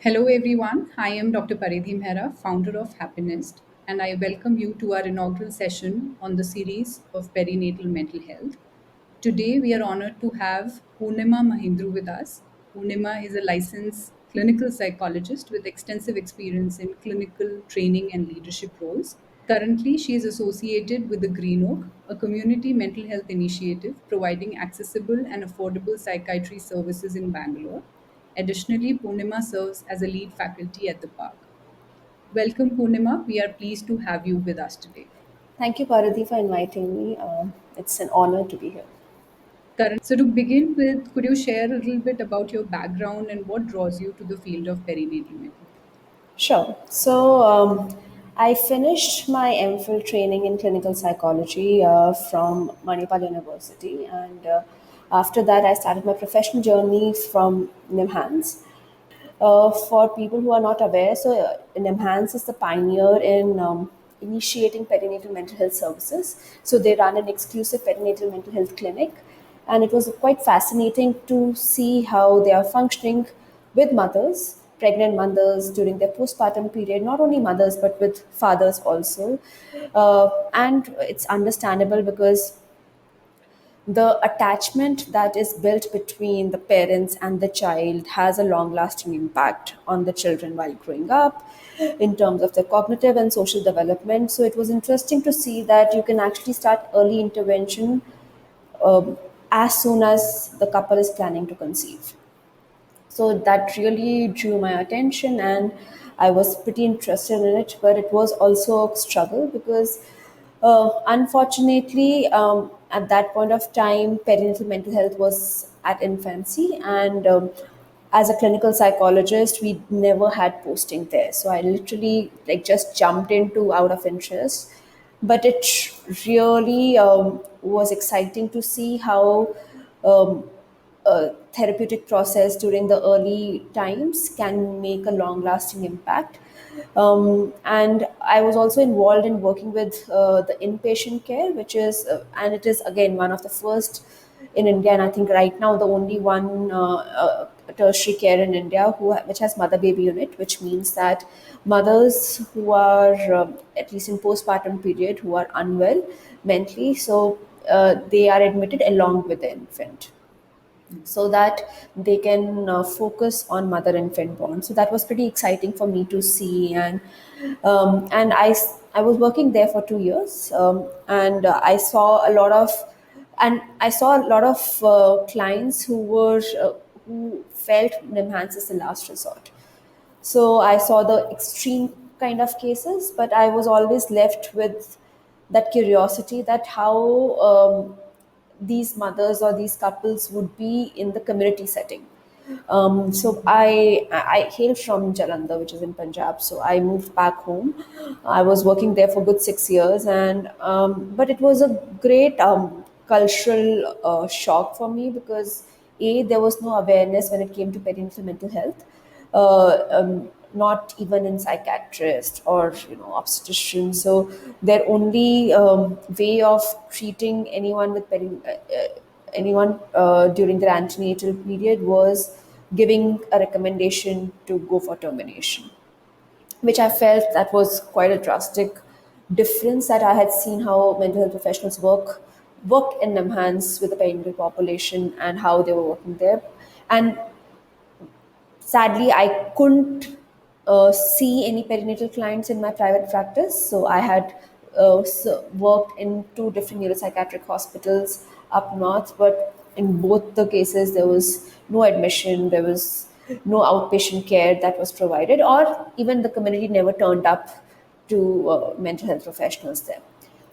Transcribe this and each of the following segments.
Hello, everyone. I am Dr. Paridhi Mehra, founder of Happiness, and I welcome you to our inaugural session on the series of perinatal mental health. Today, we are honored to have Poornima Mahindru with us. Poornima is a licensed clinical psychologist with extensive experience in clinical training and leadership roles. Currently, she is associated with the Green Oak, a community mental health initiative providing accessible and affordable psychiatry services in Bangalore. Additionally, Poornima serves as a lead faculty at the park. Welcome, Poornima. We are pleased to have you with us today. Thank you, Paradhi, for inviting me. It's an honor to be here. So, to begin with, could you share a little bit about your background and what draws you to the field of perinatal mental health? Sure. I finished my MPhil training in clinical psychology from Manipal University, and after that, I started my professional journey from NIMHANS. For people who are not aware, NIMHANS is the pioneer in initiating perinatal mental health services. So they run an exclusive perinatal mental health clinic, and it was quite fascinating to see how they are functioning with mothers, pregnant mothers during their postpartum period. Not only mothers but with fathers also, and it's understandable because the attachment that is built between the parents and the child has a long lasting impact on the children while growing up in terms of their cognitive and social development. So it was interesting to see that you can actually start early intervention um, as soon as the couple is planning to conceive. So that really drew my attention, and I was pretty interested in it, but it was also a struggle because unfortunately, at that point of time, perinatal mental health was at infancy, and as a clinical psychologist, we never had posting there. So I literally like just jumped into out of interest, but it really was exciting to see how um, therapeutic process during the early times can make a long lasting impact. And I was also involved in working with the inpatient care, which is, and it is again one of the first in India, and I think right now the only one tertiary care in India which has mother baby unit, which means that mothers who are at least in postpartum period who are unwell mentally, so they are admitted along with the infant so that they can focus on mother infant bond. So that was pretty exciting for me to see, and I was working there for 2 years, and I saw a lot of clients who felt NIMHANS is the last resort. So I saw the extreme kind of cases, but I was always left with that curiosity that how these mothers or these couples would be in the community setting. So I hail from Jalandhar, which is in Punjab. So I moved back home. I was working there for good 6 years, and but it was a great cultural shock for me because there was no awareness when it came to perinatal mental health, not even in psychiatrists or obstetricians. So their only way of treating anyone with anyone during their antenatal period was giving a recommendation to go for termination, which I felt that was quite a drastic difference that I had seen how mental health professionals work in NIMHANS with the perinatal population and how they were working there. And sadly, I couldn't see any perinatal clients in my private practice. So I had worked in two different neuropsychiatric hospitals up north, but in both the cases, there was no admission, there was no outpatient care that was provided, or even the community never turned up to mental health professionals there.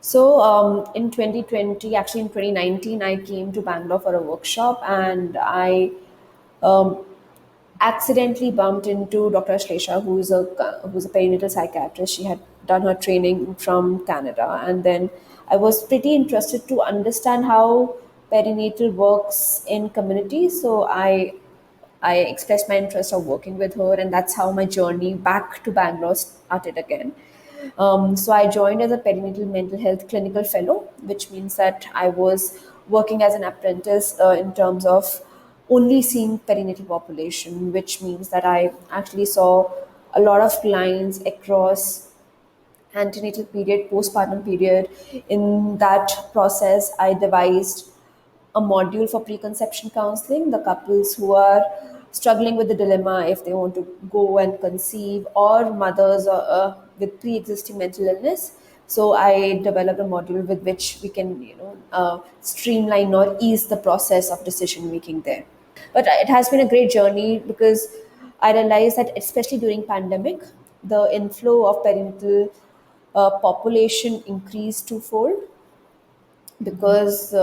So in 2020, actually in 2019, I came to Bangalore for a workshop, and I um, accidentally bumped into Dr. Shlesha, who's a perinatal psychiatrist. She had done her training from Canada, and then I was pretty interested to understand how perinatal works in communities. So I expressed my interest of working with her, and that's how my journey back to Bangalore started again. So I joined as a perinatal mental health clinical fellow, which means that I was working as an apprentice in terms of only seeing perinatal population, which means that I actually saw a lot of clients across antenatal period, postpartum period. In that process, I devised a module for preconception counseling, the couples who are struggling with the dilemma if they want to go and conceive, or mothers with pre-existing mental illness. So I developed a module with which we can, streamline or ease the process of decision making there. But it has been a great journey because I realized that especially during pandemic, the inflow of perinatal population increased twofold because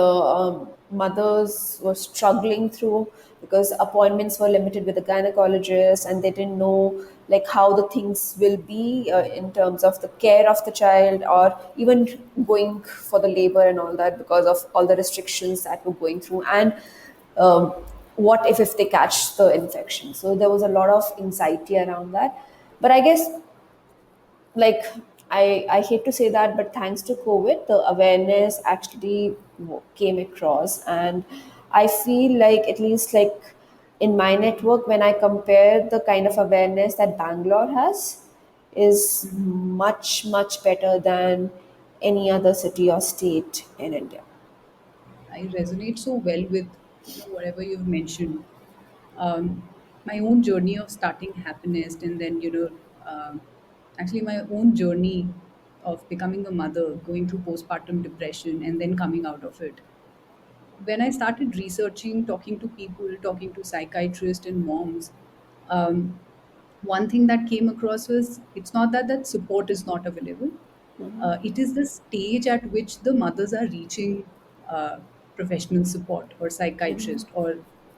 mothers were struggling through, because appointments were limited with the gynecologist and they didn't know like how the things will be in terms of the care of the child, or even going for the labor and all that, because of all the restrictions that were going through. And um, what if they catch the infection? So there was a lot of anxiety around that. But I guess, like, I hate to say that, but thanks to COVID, the awareness actually came across. And I feel like, at least like in my network, when I compare the kind of awareness that Bangalore has, is much better than any other city or state in India. I resonate so well with whatever you've mentioned. My own journey of starting happiness, and then actually my own journey of becoming a mother, going through postpartum depression, and then coming out of it. When I started researching, talking to people, talking to psychiatrists and moms, um, one thing that came across was it's not that support is not available. It is the stage at which the mothers are reaching professional support or psychiatrist or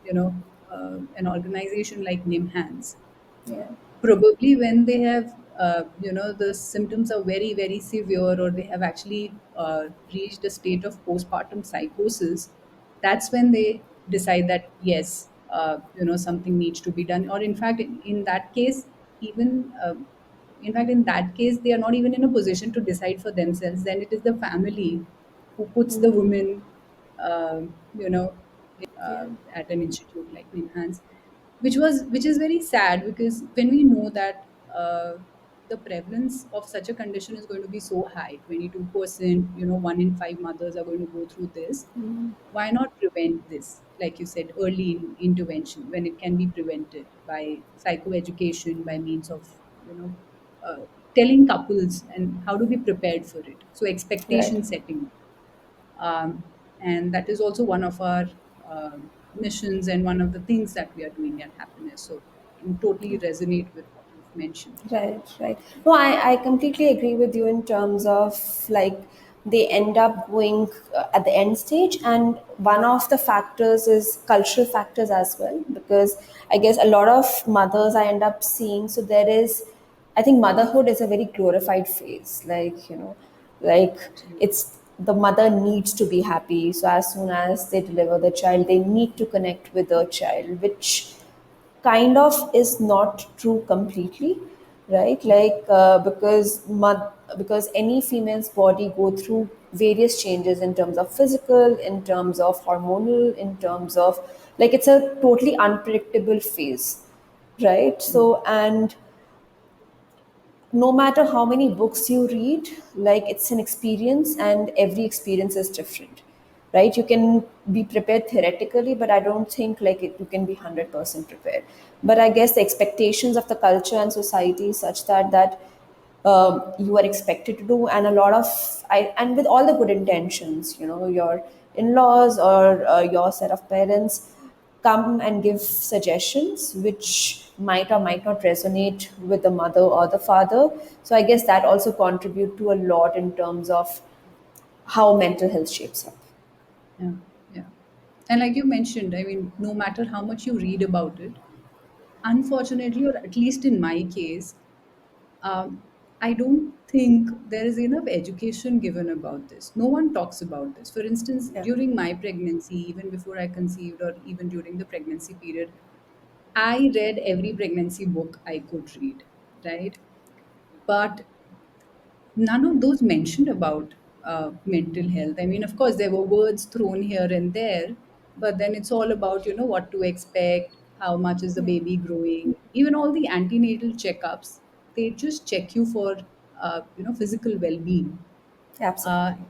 an organization like NIMHANS. Yeah. Probably when they have the symptoms are very severe, or they have actually reached a state of postpartum psychosis. That's when they decide that yes, something needs to be done. Or in fact, in that case, even in fact in that case, they are not even in a position to decide for themselves. Then it is the family who puts the woman you know Yeah. at an institute like NIMHANS, which is very sad, because when we know that the prevalence of such a condition is going to be so high, 22%, 1 in 5 mothers are going to go through this. Why not prevent this, like you said, early intervention when it can be prevented by psychoeducation, by means of you know uh, telling couples and how to be prepared for it, so Right. expectation setting. And that is also one of our missions, and one of the things that we are doing at Happiness. So I can totally resonate with what you've mentioned. Right, right. No, I completely agree with you in terms of, like, they end up going at the end stage. And one of the factors is cultural factors as well, because I guess a lot of mothers I end up seeing, so there is, I think motherhood is a very glorified phase. Like, like, Absolutely. it's the mother needs to be happy. So as soon as they deliver the child, they need to connect with the child, which kind of is not true completely, right? Like, because any female's body go through various changes in terms of physical, in terms of hormonal, in terms of, like, it's a totally unpredictable phase, right? So, and no matter how many books you read, like, it's an experience and every experience is different, right? You can be prepared theoretically, but I don't think like you can be 100% prepared. But I guess the expectations of the culture and society is such that you are expected to do. And a lot of, and with all the good intentions, your in-laws or your set of parents come and give suggestions which might or might not resonate with the mother or the father. So I guess that also contribute to a lot in terms of how mental health shapes up. Yeah, yeah. And like you mentioned, I mean, no matter how much you read about it, unfortunately, or at least in my case, um, I don't think there is enough education given about this. No one talks about this. For instance, Yeah. during my pregnancy, even before I conceived, or even during the pregnancy period, I read every pregnancy book I could read, right? But none of those mentioned about mental health. I mean, of course, there were words thrown here and there, but then it's all about, what to expect, how much is the baby growing, even all the antenatal checkups. They just check you for physical well-being. Absolutely.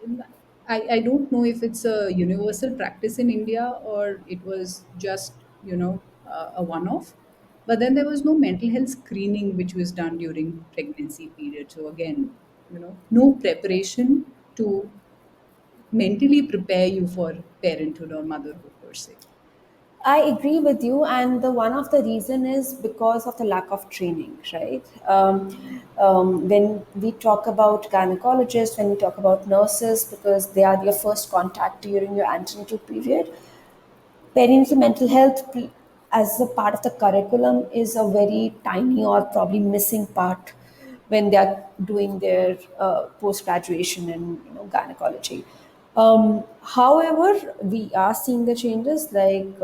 And I don't know if it's a universal practice in India or it was just, a one-off. But then there was no mental health screening which was done during pregnancy period. So again, no preparation to mentally prepare you for parenthood or motherhood per se. I agree with you, and the one of the reason is because of the lack of training, right? When we talk about gynecologists, when we talk about nurses, because they are your first contact during your antenatal period, perinatal mental health as a part of the curriculum is a very tiny or probably missing part when they are doing their post graduation in gynecology. However, we are seeing the changes. Like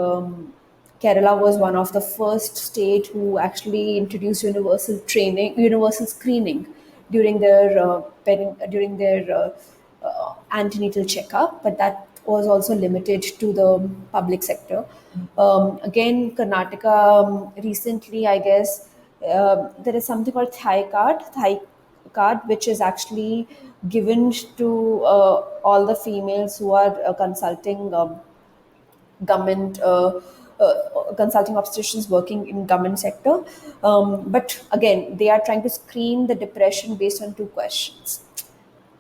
Kerala was one of the first state who actually introduced universal screening during their antenatal checkup, but that was also limited to the public sector. Again, Karnataka recently, I guess, there is something called Thai card, which is actually given to all the females who are consulting government consulting obstetricians working in government sector. But again, they are trying to screen the depression based on two questions,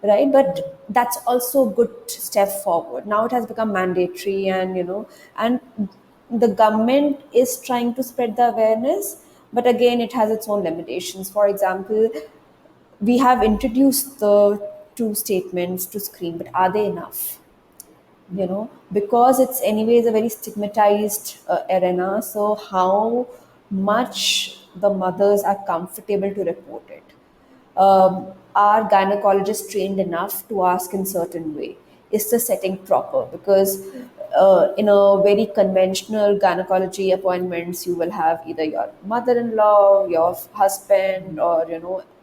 right? But that's also a good step forward. Now it has become mandatory, and and the government is trying to spread the awareness, but again, it has its own limitations. For example, we have introduced the two statements to screen, but are they enough? Because it's anyways a very stigmatized arena. So how much the mothers are comfortable to report it? Are gynecologists trained enough to ask in certain way? Is the setting proper? Because in a very conventional gynecology appointments, you will have either your mother-in-law, your husband, or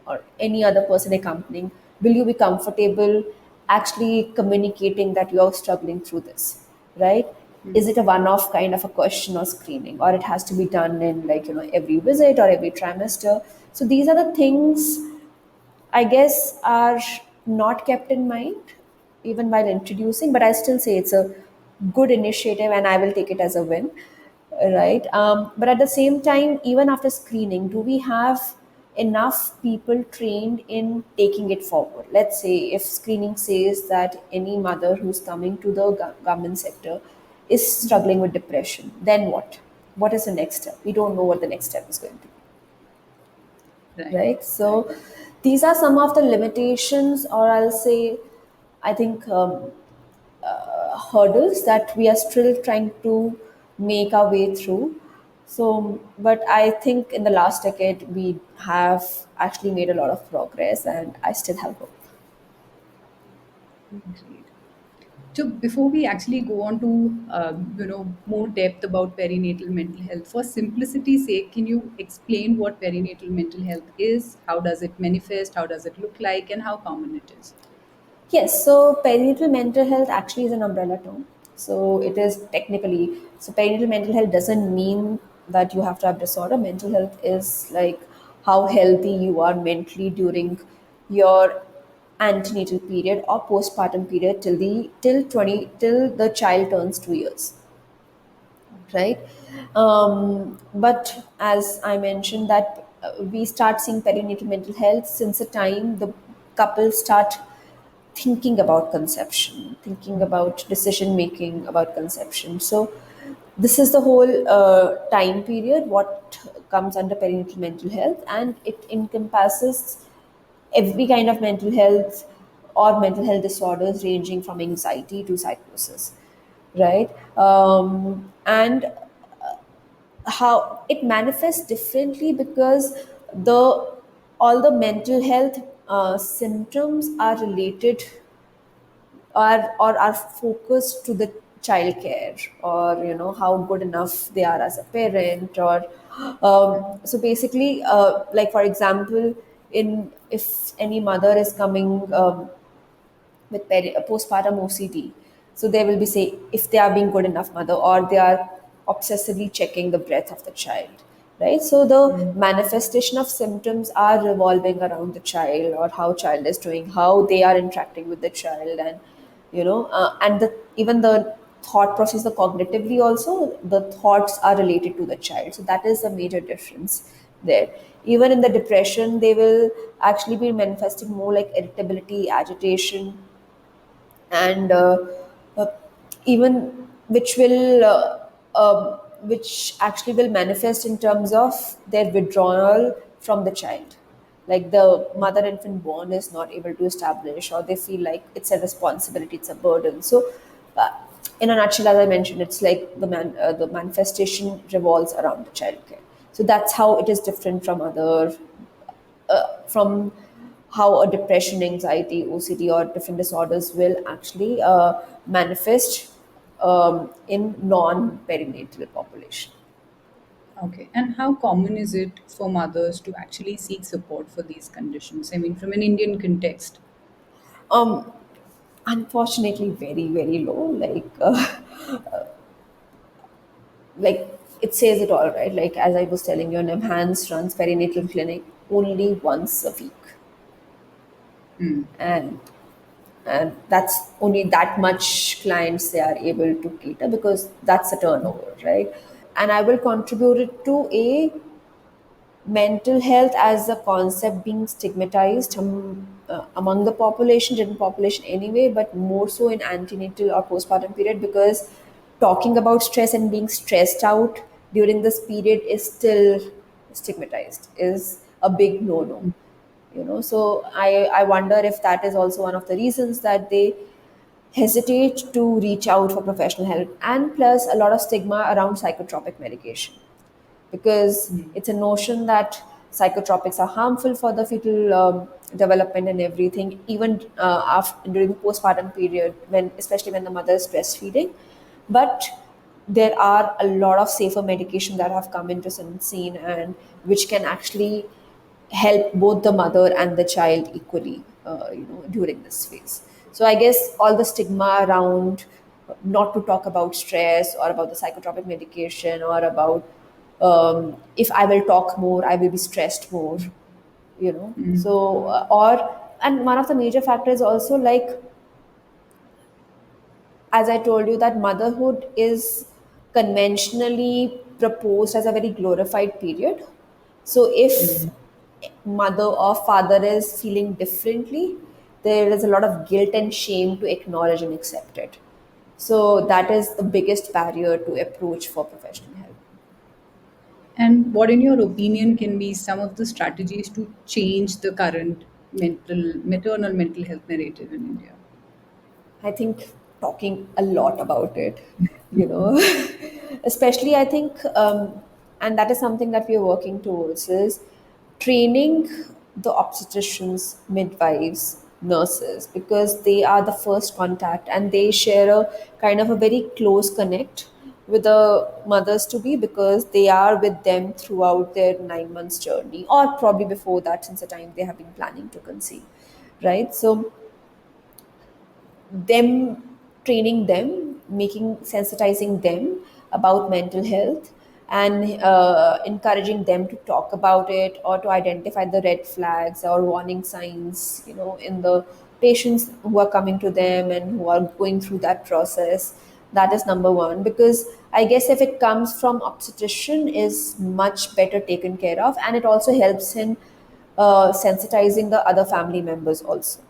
or any other person accompanying. Will you be comfortable actually communicating that you are struggling through this, right? Is it a one-off kind of a question or screening, or it has to be done in, like, every visit or every trimester? So these are the things, I guess, are not kept in mind even while introducing, but I still say it's a good initiative and I will take it as a win, right? But at the same time, even after screening, do we have enough people trained in taking it forward? Let's say if screening says that any mother who's coming to the government sector is struggling with depression, then what? What is the next step? We don't know what the next step is going to be, Right, right? right. So these are some of the limitations, or I'll say, I think, hurdles that we are still trying to make our way through. So, but I think in the last decade we have actually made a lot of progress, and I still have hope. Great. So before we actually go on to more depth about perinatal mental health, for simplicity's sake, can you explain what perinatal mental health is? How does it manifest? How does it look like? And how common it is? Yes, so perinatal mental health actually is an umbrella term. So it is technically, so perinatal mental health doesn't mean that you have to have disorder. Mental health is like how healthy you are mentally during your antenatal period or postpartum period till the child turns 2 years, right? But as I mentioned, that we start seeing perinatal mental health since the time the couple start thinking about conception, thinking about decision making about conception. So this is the whole time period what comes under perinatal mental health, and it encompasses every kind of mental health or mental health disorders ranging from anxiety to psychosis, right? And how it manifests differently because the all the mental health symptoms are related, or are focused to the child care, or how good enough they are as a parent, or so basically, like for example, in if any mother is coming with postpartum OCD. So they will be say if they are being good enough mother, or they are obsessively checking the breath of the child, right? So the manifestation of symptoms are revolving around the child, or how child is doing, how they are interacting with the child, and and the even the thought process, the cognitively also, the thoughts are related to the child. So that is a major difference there. Even in the depression, they will actually be manifesting more like irritability, agitation, and uh, even which actually will manifest in terms of their withdrawal from the child, like the mother infant bond is not able to establish, or they feel like it's a responsibility, it's a burden. So uh, in a nutshell, as I mentioned, it's like the manifestation revolves around the child care. So that's how it is different from other from how a depression, anxiety, OCD, or different disorders will actually manifest in non-perinatal population. Okay. And how common is it for mothers to actually seek support for these conditions? I mean, from an Indian context. Um, Unfortunately, very very low. Like it says it all, right? Like as I was telling you, NEMHANS runs perinatal clinic only once a week, and that's only that much clients they are able to cater, because that's a turnover, right? And I will contribute it to a mental health as a concept being stigmatized among the population, general population anyway, but more so in antenatal or postpartum period, because talking about stress and being stressed out during this period is still stigmatized, is a big no-no. So I wonder if that is also one of the reasons that they hesitate to reach out for professional help, and plus a lot of stigma around psychotropic medication, because it's a notion that psychotropics are harmful for the fetal development and everything, even after during the postpartum period, when especially when the mother is breastfeeding. But there are a lot of safer medication that have come into some scene, and which can actually help both the mother and the child equally, during this phase. So I guess all the stigma around not to talk about stress, or about the psychotropic medication, or about if I will talk more, I will be stressed more. So or and one of the major factors also, like as I told you, that motherhood is conventionally proposed as a very glorified period. So if mother or father is feeling differently, there is a lot of guilt and shame to acknowledge and accept it. So that is the biggest barrier to approach for professional help. And what, in your opinion, can be some of the strategies to change the current maternal mental health narrative in India? I think talking a lot about it, you know, especially I think, and that is something that we are working towards, is training the obstetricians, midwives, nurses, because they are the first contact, and they share a kind of a very close connect with the mothers to be, because they are with them throughout their 9 months journey, or probably before that, since the time they have been planning to conceive, right? So them training them, making sensitizing them about mental health, and encouraging them to talk about it, or to identify the red flags or warning signs, in the patients who are coming to them and who are going through that process. That is number one, because I guess if it comes from obstetrician, is much better taken care of, and it also helps in sensitizing the other family members also.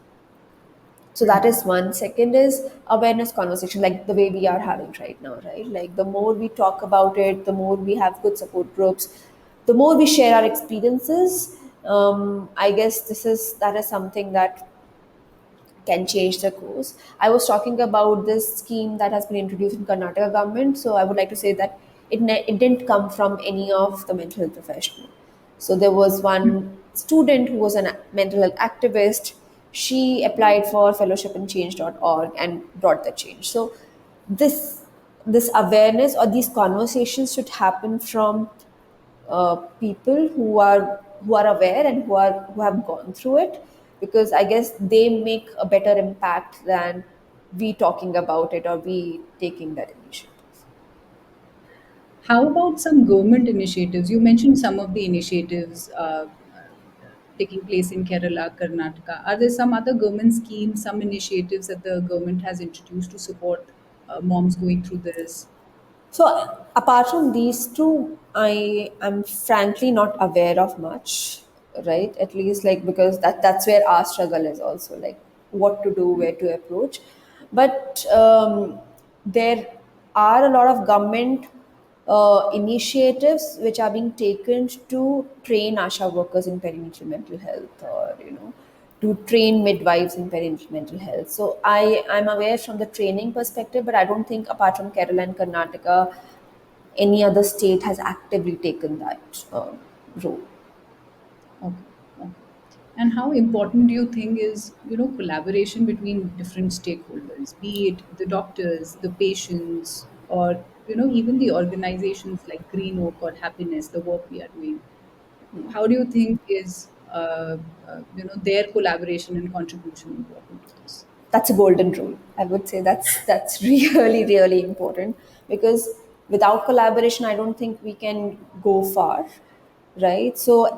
So that is one. Second is awareness conversation, like the way we are having right now, right? Like the more we talk about it, the more we have good support groups, the more we share our experiences. I guess that is something that can change the course. I was talking about this scheme that has been introduced in Karnataka government. So I would like to say that it didn't come from any of the mental health professional. So there was one student who was a mental health activist. She applied for fellowship in change.org and brought the change. So this this awareness, or these conversations, should happen from people who are aware, and who have gone through it, because I guess they make a better impact than we talking about it or we taking that initiative. How about some government initiatives? You mentioned some of the initiatives taking place in Kerala, Karnataka. Are there some other government schemes, some initiatives that the government has introduced to support moms going through this? So apart from these two, I am frankly not aware of much, right? At least like because that's where our struggle is also like what to do, where to approach. But there are a lot of government initiatives which are being taken to train ASHA workers in perinatal mental health, or to train midwives in perinatal mental health. So I'm aware from the training perspective, but I don't think apart from Kerala and Karnataka, any other state has actively taken that role. Okay. Okay. And how important do you think is, collaboration between different stakeholders, be it the doctors, the patients, or, even the organizations like Green Oak or Happiness, the work we are doing? How do you think is, their collaboration and contribution important to this? That's a golden rule. I would say that's really really important, because without collaboration, I don't think we can go far, right? So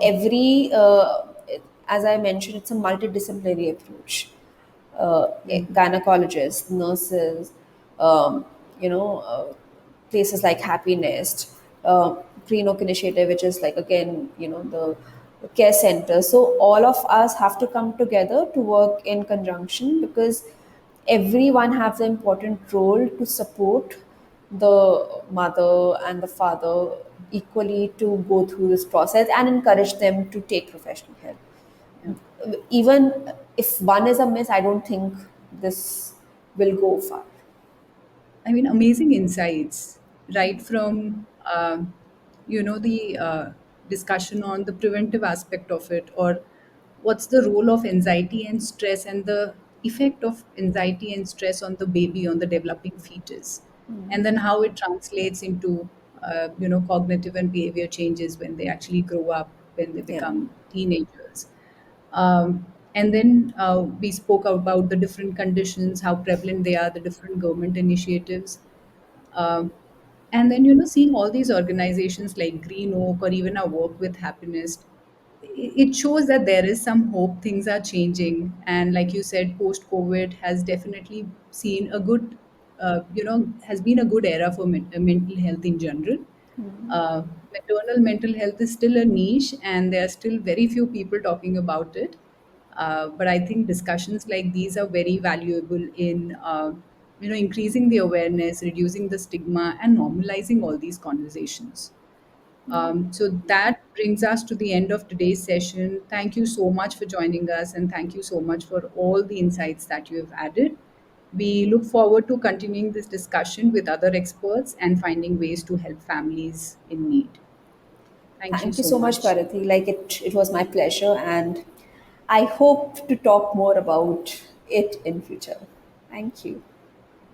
as I mentioned, it's a multidisciplinary approach. Gynecologists, nurses, um, you know, places like Happiness, Green Oak Initiative, which is like again, the care center. So all of us have to come together to work in conjunction, because everyone has an important role to support the mother and the father equally to go through this process and encourage them to take professional help. Yeah. Even if one is amiss, I don't think this will go far. I mean, amazing insights, right from the discussion on the preventive aspect of it, or what's the role of anxiety and stress, and the effect of anxiety and stress on the baby, on the developing fetus, and then how it translates into cognitive and behavior changes when they actually grow up, when they Yeah. become teenagers. And then we spoke about the different conditions, how prevalent they are, the different government initiatives. Um, and then, seeing all these organizations like Green Oak or even our work with Happiness, it shows that there is some hope, things are changing. And like you said, post COVID has definitely seen a good, has been a good era for mental health in general. uh, Maternal mental health is still a niche, and there are still very few people talking about it. But I think discussions like these are very valuable in increasing the awareness, reducing the stigma, and normalizing all these conversations. So that brings us to the end of today's session. Thank you so much for joining us, and thank you so much for all the insights that you have added. We look forward to continuing this discussion with other experts and finding ways to help families in need. Thank you Thank you so so much, much. Parathi. Like it was my pleasure, and I hope to talk more about it in future. Thank you.